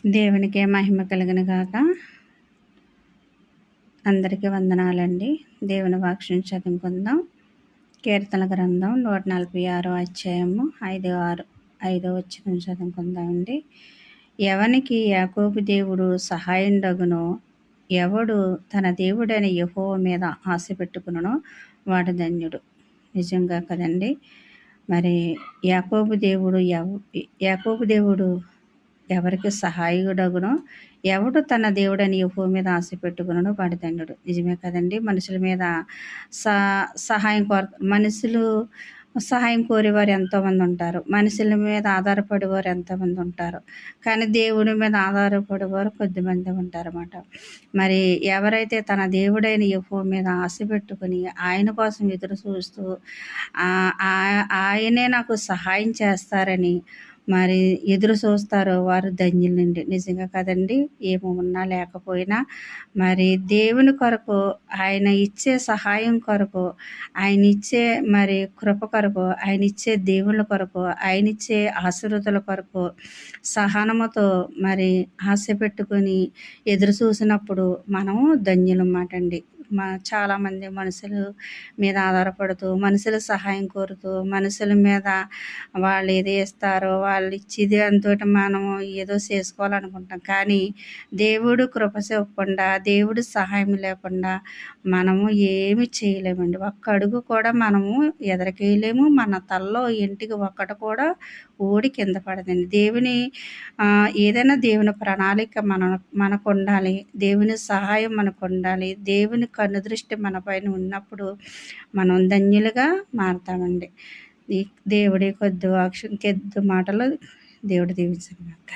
దేవునికే మహిమ కలుగును గాక. అందరికీ వందనాలండి. దేవుని వాక్యం చదువుకుందాం. కీర్తన గ్రంథం 146 అధ్యాయము 5 వచనం చదువుకుందామండి. ఎవనికి యాకోబు దేవుడు సహాయుండగునో, ఎవడు తన దేవుడైన యెహోవా మీద ఆశ పెట్టుకునో వాడు ధన్యుడు. నిజంగా కదండి. మరి యాకోబు దేవుడు ఎవరికి సహాయుడగునో, ఎవడు తన దేవుడని యెహోవా మీద ఆశ పెట్టుకునో వాడి ధన్యుడు. నిజమే కదండి. మనుషుల మీద మనుషులు సహాయం కోరేవారు ఎంతోమంది ఉంటారు. మనుషుల మీద ఆధారపడేవారు ఎంతోమంది ఉంటారు. కానీ దేవుడి మీద ఆధారపడేవారు కొద్దిమంది ఉంటారన్నమాట. మరి ఎవరైతే తన దేవుడైన యెహోవా మీద ఆశ పెట్టుకుని ఆయన కోసం ఎదురు చూస్తూ ఆయనే నాకు సహాయం చేస్తారని మరి ఎదురు చూస్తారో వారు ధన్యులండి. నిజంగా కదండి. ఏమో ఉన్నా లేకపోయినా మరి దేవుని కొరకు, ఆయన ఇచ్చే సహాయం కొరకు, ఆయన ఇచ్చే మరి కృప కొరకు, ఆయన ఇచ్చే దేవుళ్ళ కొరకు, ఆయన ఇచ్చే ఆశీర్వాదాల కొరకు సహనముతో మరి ఆశ పెట్టుకొని ఎదురు చూసినప్పుడు మనము ధన్యులన్నమాట అండి. చాలామంది మనుషుల మీద ఆధారపడుతూ, మనుషుల సహాయం కోరుతూ, మనుషుల మీద వాళ్ళు ఏది ఇస్తారో వాళ్ళు ఇచ్చేది అంతోటి మనము ఏదో చేసుకోవాలనుకుంటాం. కానీ దేవుడు కృప చూపకుండా, దేవుడి సహాయం లేకుండా మనము ఏమి చేయలేమండి. ఒక్క అడుగు కూడా మనము ఎదరికేయలేము. మన తలలో ఇంటికి ఒక్కటి కూడా ఊడి కింద పడదండి. ఏదైనా దేవుని ప్రణాళిక మనకు ఉండాలి. దేవుని సహాయం మనకు ఉండాలి. దేవుని కనుదృష్టి మన పైన ఉన్నప్పుడు మనం ధన్యులుగా మారుతామండి. దేవుడి కొద్ది మాటలు దేవుడు దీవించుగాక.